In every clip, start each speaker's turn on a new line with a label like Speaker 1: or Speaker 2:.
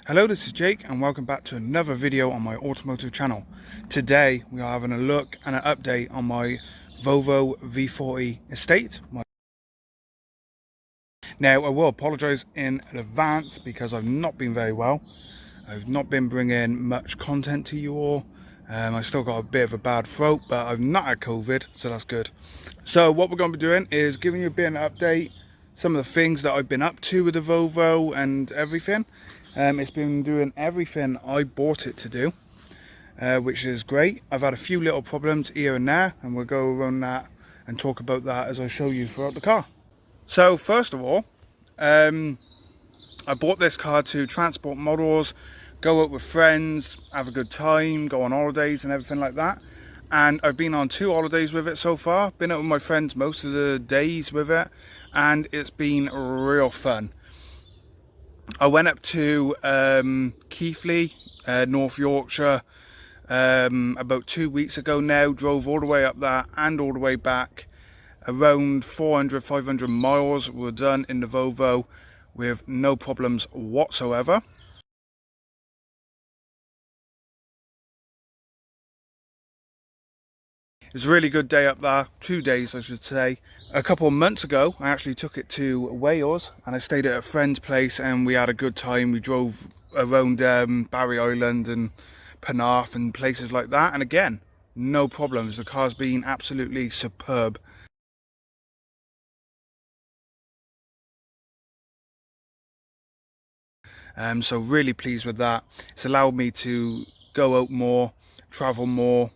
Speaker 1: Hello, this is Jake and welcome back to another video on my automotive channel. Today we are having a look and an update on my Volvo V40 Estate. Now I will apologise in advance because I've not been very well. I've not been bringing much content to you all. I still got a bit of a bad throat, but I've not had COVID, so that's good. So what we're going to be doing is giving you a bit of an update, some of the things that I've been up to with the Volvo and everything. It's been doing everything I bought it to do, which is great. I've had a few little problems here and there, and we'll go around that and talk about that as I show you throughout the car. So first of all, I bought this car to transport models, go out with friends, have a good time, go on holidays and everything like that. And I've been on 2 holidays with it so far. Been out with my friends most of the days with it, and it's been real fun. I went up to Keighley, North Yorkshire, about 2 weeks ago now. Drove all the way up there and all the way back. Around 400-500 miles were done in the Volvo with no problems whatsoever. It was a really good day up there, 2 days I should say. A couple of months ago I actually took it to Wales and I stayed at a friend's place and we had a good time. We drove around Barry Island and Penarth and places like that, and again, no problems. The car's been absolutely superb. So really pleased with that. It's allowed me to go out more, travel more,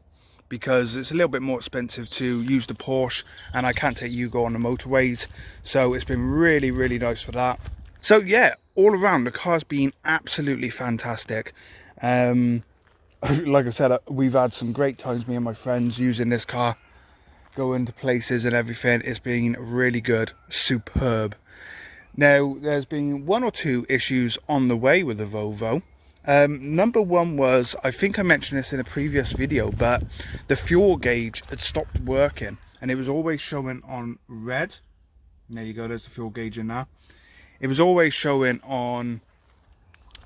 Speaker 1: because it's a little bit more expensive to use the Porsche and I can't take Yugo on the motorways, so it's been really nice for that. So yeah, all around the car's been absolutely fantastic. Like I said, we've had some great times, me and my friends, using this car, going to places and everything. It's been really good, superb. Now there's been 1 or 2 issues on the way with the Volvo. Number one was, I think I mentioned this in a previous video, but the fuel gauge had stopped working and it was always showing on red. There you go, there's the fuel gauge in there. It was always showing on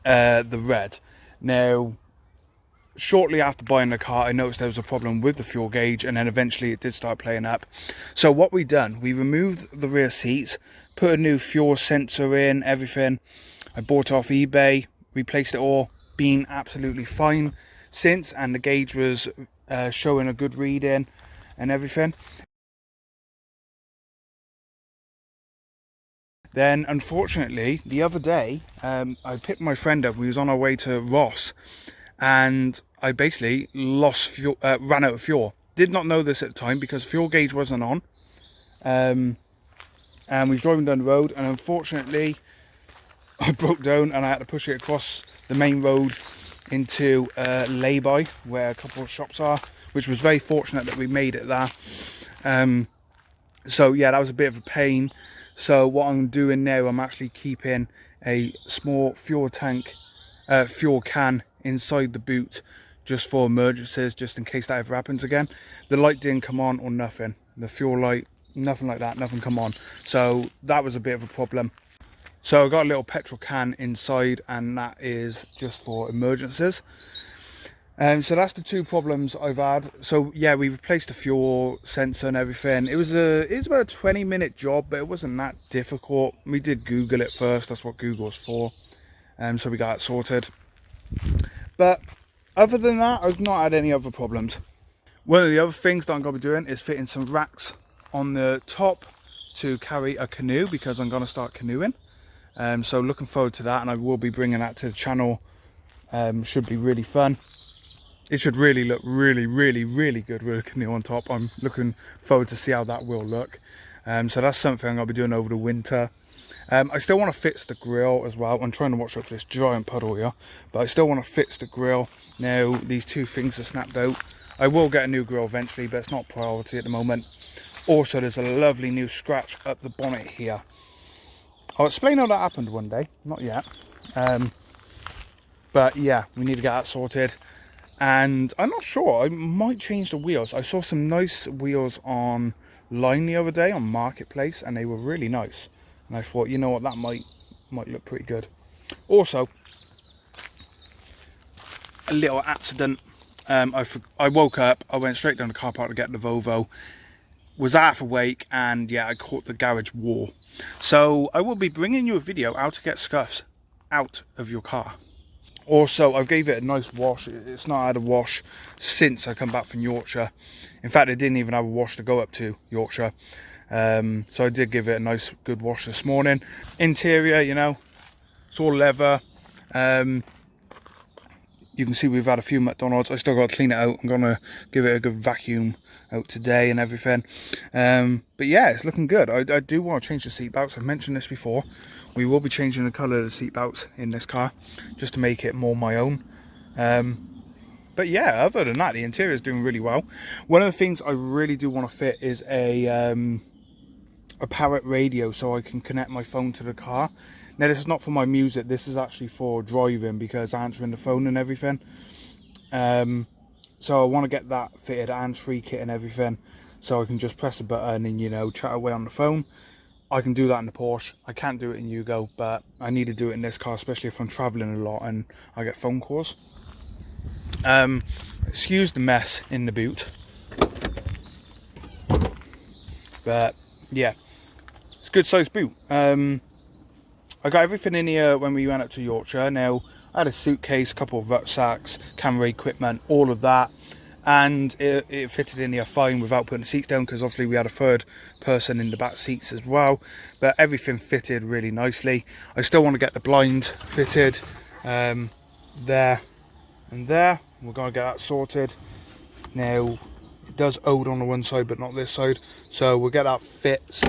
Speaker 1: the red. Now, shortly after buying the car, I noticed there was a problem with the fuel gauge, and then eventually it did start playing up. So what we done, we removed the rear seats, put a new fuel sensor in, everything. I bought it off eBay, replaced it all, been absolutely fine since, and the gauge was showing a good reading and everything. Then unfortunately the other day I picked my friend up. We was on our way to Ross and I basically lost fuel, ran out of fuel. Did not know this at the time because fuel gauge wasn't on, and we was driving down the road and unfortunately I broke down and I had to push it across the main road into lay-by where a couple of shops are, which was very fortunate that we made it there. So yeah, that was a bit of a pain. So what I'm doing now, I'm actually keeping a small fuel tank, fuel can inside the boot just for emergencies, just in case that ever happens again. The light didn't come on or nothing. The fuel light, nothing like that, nothing come on. So that was a bit of a problem. So I got a little petrol can inside and that is just for emergencies. So that's the 2 problems I've had. So yeah, we replaced the fuel sensor and everything. It was about a 20-minute job, but it wasn't that difficult. We did Google it first, that's what Google's for. So we got it sorted. But other than that, I've not had any other problems. One of the other things that I'm going to be doing is fitting some racks on the top to carry a canoe, because I'm going to start canoeing. So looking forward to that, and I will be bringing that to the channel. Should be really fun. It should really look really good with a canoe on top. I'm looking forward to see how that will look. So that's something I'm going to be doing over the winter. I still want to fix the grill as well. I'm trying to watch out for this giant puddle here, but I still want to fix the grill. Now these 2 things are snapped out. I will get a new grill eventually, but it's not a priority at the moment. Also, there's a lovely new scratch up the bonnet here. I'll explain how that happened one day, not yet. But yeah, we need to get that sorted. And I'm not sure, I might change the wheels. I saw some nice wheels online the other day on Marketplace and they were really nice. And I thought, you know what, that might look pretty good. Also, a little accident. I woke up, I went straight down the car park to get the Volvo, was half awake, and yeah, I caught the garage wall. So I will be bringing you a video how to get scuffs out of your car. Also, I've gave it a nice wash. It's not had a wash since I come back from Yorkshire. In fact, it didn't even have a wash to go up to Yorkshire. So I did give it a nice good wash this morning. Interior, you know, it's all leather. You can see we've had a few McDonald's. I still got to clean it out. I'm gonna give it a good vacuum out today and everything. But yeah, it's looking good. I do want to change the seat belts. I've mentioned this before. We will be changing the colour of the seat belts in this car just to make it more my own. But yeah, other than that, the interior is doing really well. One of the things I really do want to fit is a Parrot radio, so I can connect my phone to the car. Now, this is not for my music. This is actually for driving, because answering the phone and everything. So I want to get that fitted, hands-free kit and everything, so I can just press a button and, you know, chat away on the phone. I can do that in the Porsche. I can't do it in Yugo, but I need to do it in this car, especially if I'm traveling a lot and I get phone calls. Excuse the mess in the boot, but yeah, it's a good sized boot. I got everything in here when we went up to Yorkshire. Now, I had a suitcase, a couple of rucksacks, camera equipment, all of that, and it fitted in here fine without putting the seats down, because obviously we had a third person in the back seats as well. But everything fitted really nicely. I still want to get the blind fitted there and there. We're going to get that sorted. Now, it does hold on the one side but not this side, so we'll get that fixed.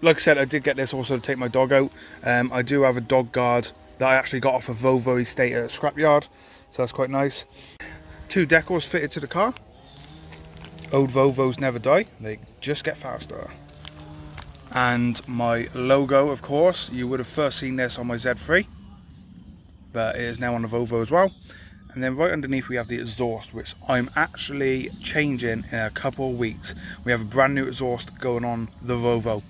Speaker 1: Like I said, I did get this also to take my dog out. I do have a dog guard that I actually got off a Volvo Estate at a scrapyard, so that's quite nice. 2 decals fitted to the car. Old Volvos never die, they just get faster. And my logo, of course, you would have first seen this on my Z3, but it is now on the Volvo as well. And then right underneath we have the exhaust, which I'm actually changing in a couple of weeks. We have a brand new exhaust going on the Volvo.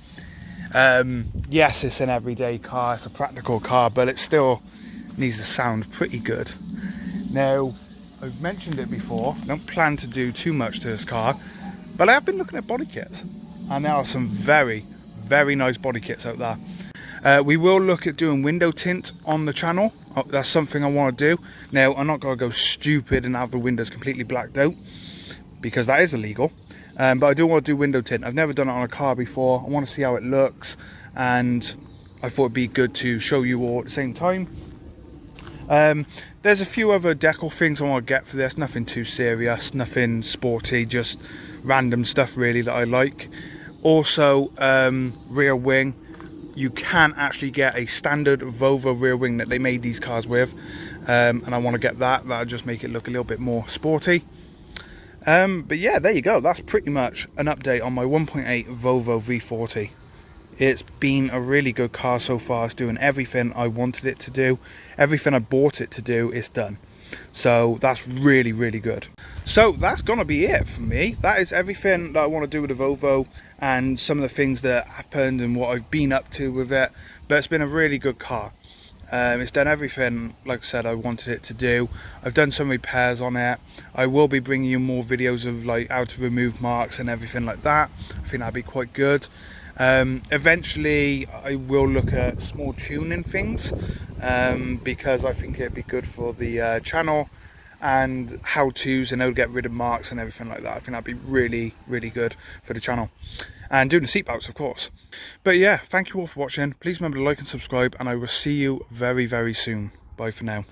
Speaker 1: Yes, it's an everyday car, it's a practical car, but it still needs to sound pretty good. Now, I've mentioned it before, I don't plan to do too much to this car, but I have been looking at body kits, and there are some very, very nice body kits out there. We will look at doing window tint on the channel. That's something I want to do. Now, I'm not going to go stupid and have the windows completely blacked out, because that is illegal. But I do want to do window tint. I've never done it on a car before. I want to see how it looks, and I thought it'd be good to show you all at the same time. There's a few other decal things I want to get for this. Nothing too serious, nothing sporty, just random stuff really that I like. Also, rear wing. You can actually get a standard Volvo rear wing that they made these cars with, and I want to get that. That'll just make it look a little bit more sporty. But yeah, there you go. That's pretty much an update on my 1.8 Volvo V40. It's been a really good car so far. It's doing everything I wanted it to do. Everything I bought it to do, it's done. So that's really, really good. So that's gonna be it for me. That is everything that I want to do with the Volvo, and some of the things that happened and what I've been up to with it. But it's been a really good car. It's done everything, like I said, I wanted it to do. I've done some repairs on it. I will be bringing you more videos of like how to remove marks and everything like that. I think that'd be quite good. Eventually I will look at small tuning things, because I think it'd be good for the channel, and how-tos and how to get rid of marks and everything like that. I think that'd be really, really good for the channel. And doing the seatbelts, of course. But yeah, thank you all for watching. Please remember to like and subscribe, and I will see you very, very soon. Bye for now.